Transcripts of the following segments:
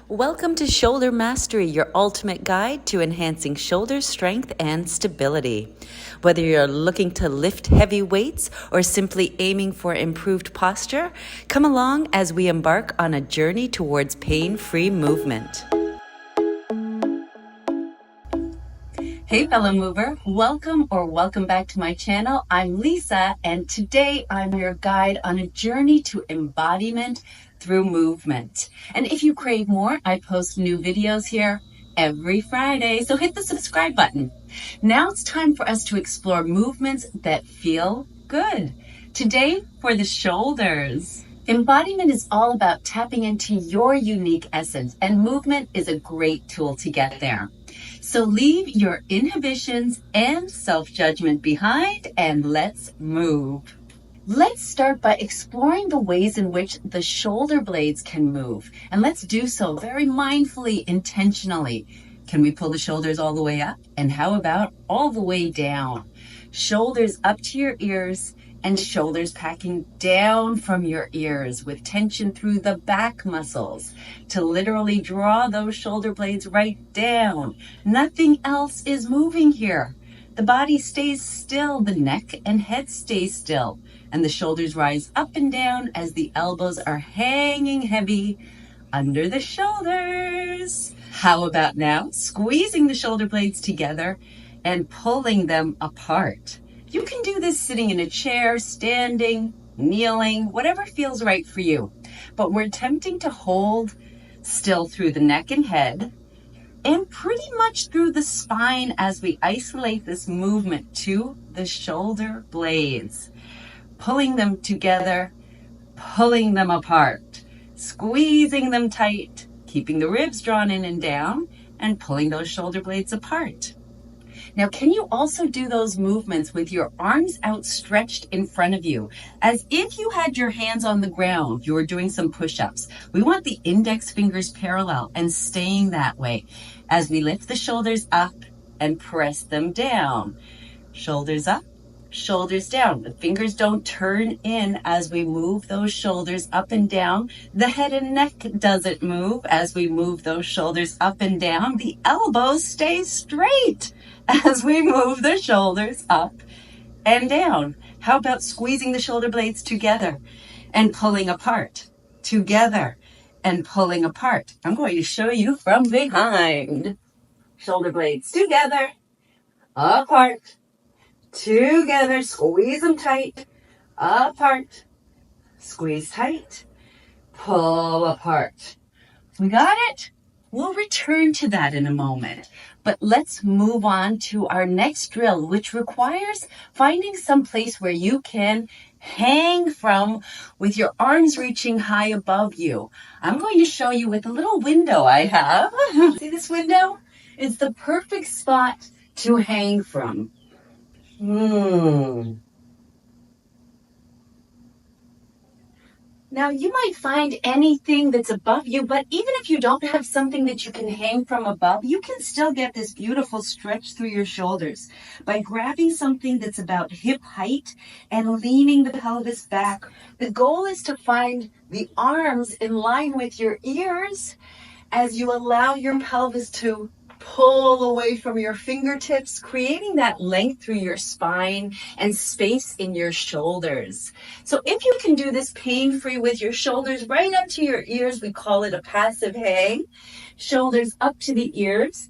Welcome to Shoulder Mastery, your ultimate guide to enhancing shoulder strength and stability. Whether you're looking to lift heavy weights or simply aiming for improved posture, come along as we embark on a journey towards pain-free movement. Hey fellow mover, welcome back to my channel. I'm Lisa, and today I'm your guide on a journey to embodiment through movement. And if you crave more, I post new videos here every Friday, so hit the subscribe button. Now it's time for us to explore movements that feel good. Today, for the shoulders. Embodiment is all about tapping into your unique essence, and movement is a great tool to get there. So leave your inhibitions and self-judgment behind and let's move. Let's start by exploring the ways in which the shoulder blades can move. And let's do so very mindfully, intentionally. Can we pull the shoulders all the way up? And how about all the way down? Shoulders up to your ears and shoulders packing down from your ears with tension through the back muscles to literally draw those shoulder blades right down. Nothing else is moving here. The body stays still, the neck and head stay still, and the shoulders rise up and down as the elbows are hanging heavy under the shoulders. How about now squeezing the shoulder blades together and pulling them apart? You can do this sitting in a chair, standing, kneeling, whatever feels right for you. But we're attempting to hold still through the neck and head and pretty much through the spine as we isolate this movement to the shoulder blades. Pulling them together, pulling them apart, squeezing them tight, keeping the ribs drawn in and down, and pulling those shoulder blades apart. Now, can you also do those movements with your arms outstretched in front of you, as if you had your hands on the ground, you were doing some push-ups? We want the index fingers parallel and staying that way as we lift the shoulders up and press them down. Shoulders up, shoulders down. The fingers don't turn in as we move those shoulders up and down. The head and neck doesn't move as we move those shoulders up and down. The elbows stay straight as we move the shoulders up and down. How about squeezing the shoulder blades together and pulling apart? Together and pulling apart. I'm going to show you from behind. Shoulder blades together, apart, together, squeeze them tight, apart, squeeze tight, pull apart. We got it? We'll return to that in a moment, but let's move on to our next drill, which requires finding some place where you can hang from with your arms reaching high above you. I'm going to show you with a little window I have. See this window? It's the perfect spot to hang from. Now, you might find anything that's above you, but even if you don't have something that you can hang from above, you can still get this beautiful stretch through your shoulders by grabbing something that's about hip height and leaning the pelvis back. The goal is to find the arms in line with your ears as you allow your pelvis to pull away from your fingertips, creating that length through your spine and space in your shoulders. So if you can do this pain-free with your shoulders right up to your ears, we call it a passive hang. Shoulders up to the ears,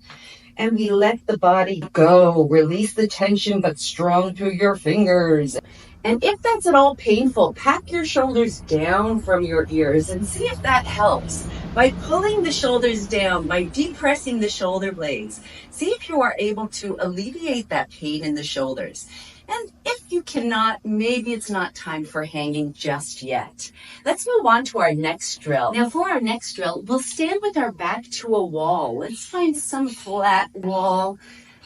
and we let the body go. Release the tension, but strong through your fingers. And if that's at all painful, pack your shoulders down from your ears and see if that helps. By pulling the shoulders down, by depressing the shoulder blades, see if you are able to alleviate that pain in the shoulders. And if you cannot, maybe it's not time for hanging just yet. Let's move on to our next drill. Now for our next drill, we'll stand with our back to a wall. Let's find some flat wall.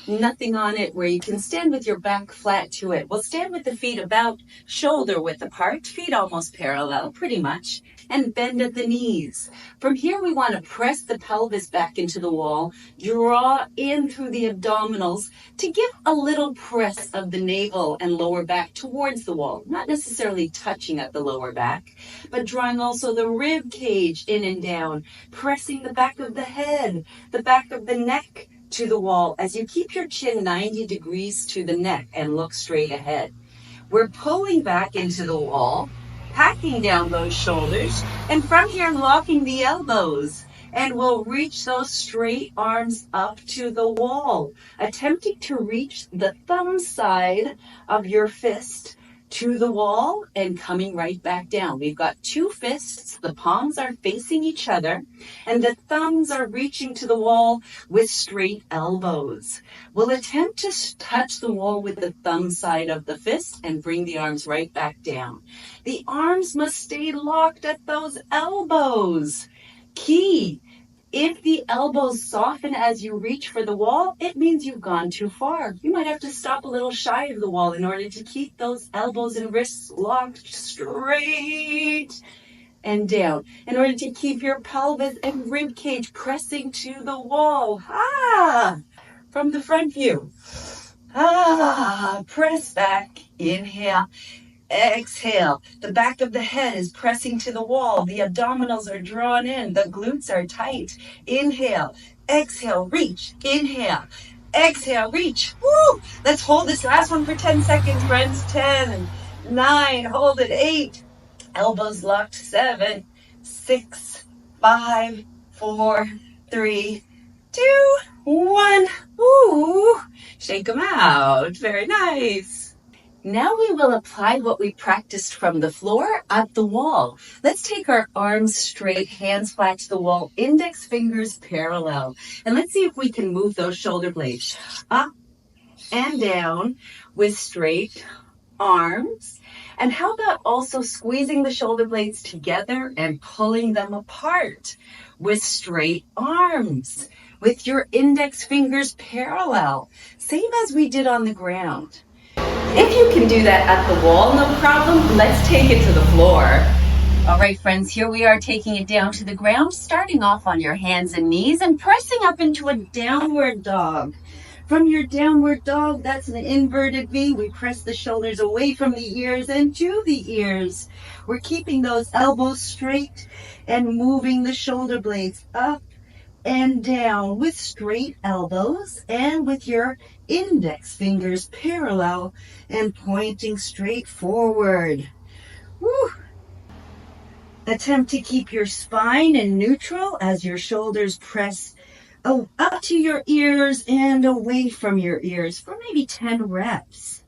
nothing on it, where you can stand with your back flat to it. We'll stand with the feet about shoulder width apart, feet almost parallel, pretty much, and bend at the knees. From here, we want to press the pelvis back into the wall, draw in through the abdominals to give a little press of the navel and lower back towards the wall, not necessarily touching at the lower back, but drawing also the rib cage in and down, pressing the back of the head, the back of the neck, to the wall as you keep your chin 90 degrees to the neck and look straight ahead. We're pulling back into the wall, packing down those shoulders, and from here locking the elbows. And we'll reach those straight arms up to the wall, attempting to reach the thumb side of your fist to the wall and coming right back down. We've got two fists, the palms are facing each other, and the thumbs are reaching to the wall with straight elbows. We'll attempt to touch the wall with the thumb side of the fist and bring the arms right back down. The arms must stay locked at those elbows. Key. If the elbows soften as you reach for the wall, it means you've gone too far. You might have to stop a little shy of the wall in order to keep those elbows and wrists locked straight and down, in order to keep your pelvis and rib cage pressing to the wall. From the front view. Press back. Inhale. Exhale. The back of the head is pressing to the wall. The abdominals are drawn in. The glutes are tight. Inhale. Exhale. Reach. Inhale. Exhale. Reach. Woo! Let's hold this last one for 10 seconds, friends. 10, 9, hold it. 8, elbows locked. 7, 6, 5, 4, 3, 2, 1. Woo! Shake them out. Very nice. Now we will apply what we practiced from the floor at the wall. Let's take our arms straight, hands flat to the wall, index fingers parallel. And let's see if we can move those shoulder blades up and down with straight arms. And how about also squeezing the shoulder blades together and pulling them apart with straight arms, with your index fingers parallel, same as we did on the ground. If you can do that at the wall, no problem. Let's take it to the floor. All right, friends, here we are taking it down to the ground, starting off on your hands and knees and pressing up into a downward dog. From your downward dog, that's an inverted V. We press the shoulders away from the ears and to the ears. We're keeping those elbows straight and moving the shoulder blades up and down with straight elbows and with your index fingers parallel and pointing straight forward. Woo. Attempt to keep your spine in neutral as your shoulders press up to your ears and away from your ears for maybe 10 reps.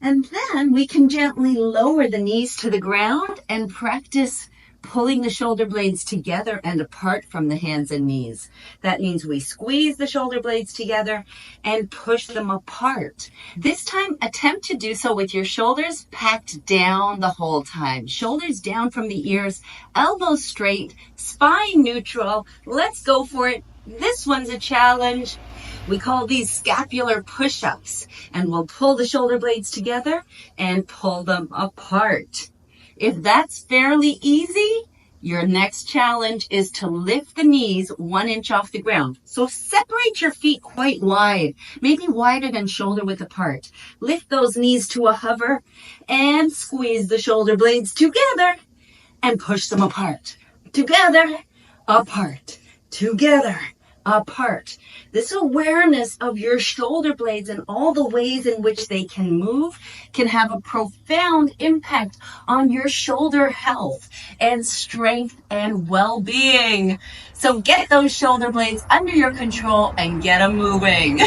And then we can gently lower the knees to the ground and practice pulling the shoulder blades together and apart from the hands and knees. That means we squeeze the shoulder blades together and push them apart. This time, attempt to do so with your shoulders packed down the whole time. Shoulders down from the ears, elbows straight, spine neutral. Let's go for it. This one's a challenge. We call these scapular push-ups, and we'll pull the shoulder blades together and pull them apart. If that's fairly easy, your next challenge is to lift the knees 1 inch off the ground. So separate your feet quite wide, maybe wider than shoulder width apart. Lift those knees to a hover and squeeze the shoulder blades together and push them apart. Together, apart, together, apart. This awareness of your shoulder blades and all the ways in which they can move can have a profound impact on your shoulder health and strength and well-being. So get those shoulder blades under your control and get them moving.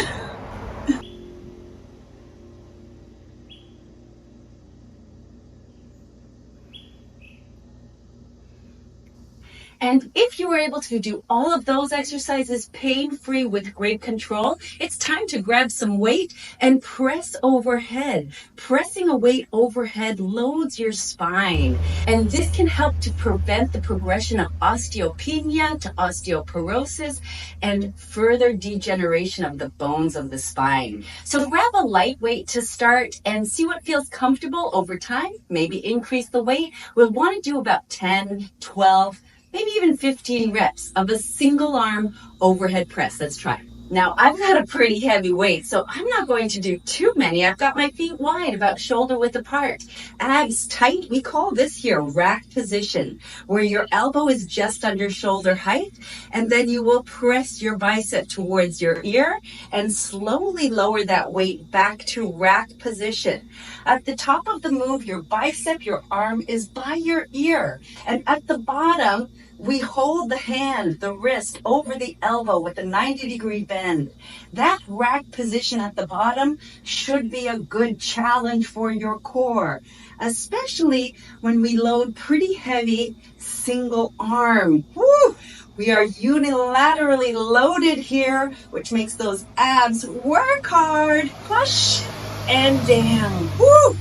And if you were able to do all of those exercises pain-free with great control, it's time to grab some weight and press overhead. Pressing a weight overhead loads your spine, and this can help to prevent the progression of osteopenia to osteoporosis and further degeneration of the bones of the spine. So grab a light weight to start and see what feels comfortable over time. Maybe increase the weight. We'll want to do about 10, 12, maybe even 15 reps of a single arm overhead press. Let's try. Now, I've got a pretty heavy weight, so I'm not going to do too many. I've got my feet wide, about shoulder width apart. Abs tight. We call this here rack position, where your elbow is just under shoulder height, and then you will press your bicep towards your ear and slowly lower that weight back to rack position. At the top of the move, your bicep, your arm is by your ear, and at the bottom, we hold the hand, the wrist over the elbow with a 90-degree bend. That rack position at the bottom should be a good challenge for your core, especially when we load pretty heavy single arm. Woo! We are unilaterally loaded here, which makes those abs work hard. Push and down. Woo!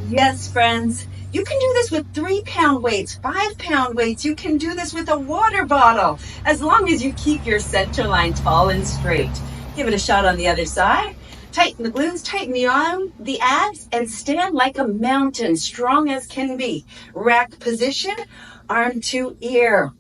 Yes, friends. You can do this with 3-pound weights, 5-pound weights. You can do this with a water bottle, as long as you keep your center line tall and straight. Give it a shot on the other side. Tighten the glutes, tighten the arm, the abs, and stand like a mountain, strong as can be. Rack position, arm to ear.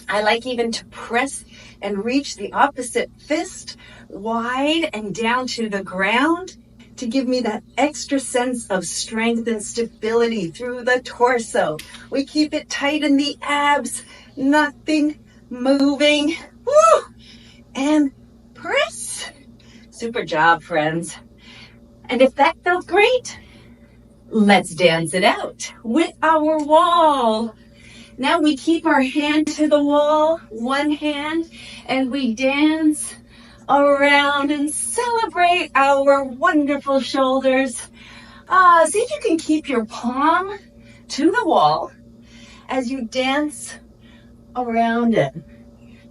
I like even to press and reach the opposite fist wide and down to the ground, to give me that extra sense of strength and stability through the torso. We keep it tight in the abs, nothing moving. Woo! And press. Super job, friends. And if that felt great, let's dance it out with our wall. Now we keep our hand to the wall, one hand, and we dance around and celebrate our wonderful shoulders. See if you can keep your palm to the wall as you dance around it.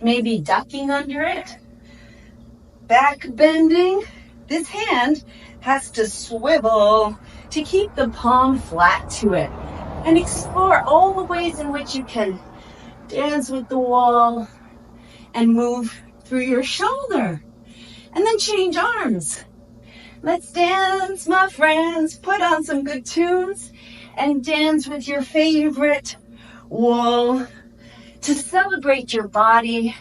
Maybe ducking under it, back bending. This hand has to swivel to keep the palm flat to it, and explore all the ways in which you can dance with the wall and move through your shoulder. And then change arms. Let's dance, my friends. Put on some good tunes and dance with your favorite wall to celebrate your body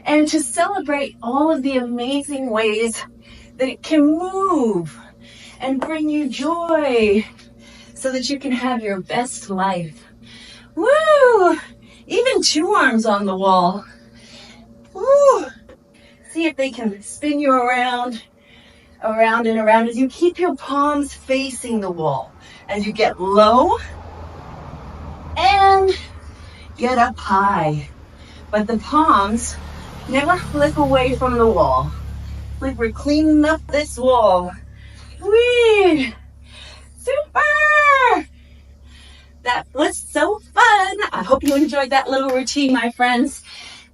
and to celebrate all of the amazing ways that it can move and bring you joy so that you can have your best life. Woo! Even 2 arms on the wall. Woo! See if they can spin you around and around as you keep your palms facing the wall. As you get low and get up high. But the palms never flip away from the wall. Like we're cleaning up this wall. Whee! Super! That was so fun. I hope you enjoyed that little routine, my friends.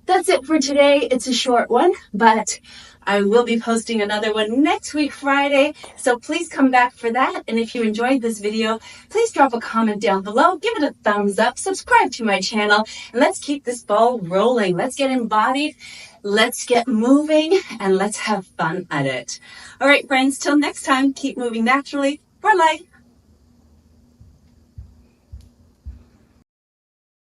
That's it for today. It's a short one, but I will be posting another one next week, Friday. So please come back for that. And if you enjoyed this video, please drop a comment down below. Give it a thumbs up. Subscribe to my channel. And let's keep this ball rolling. Let's get embodied. Let's get moving. And let's have fun at it. All right, friends. Till next time, keep moving naturally for life.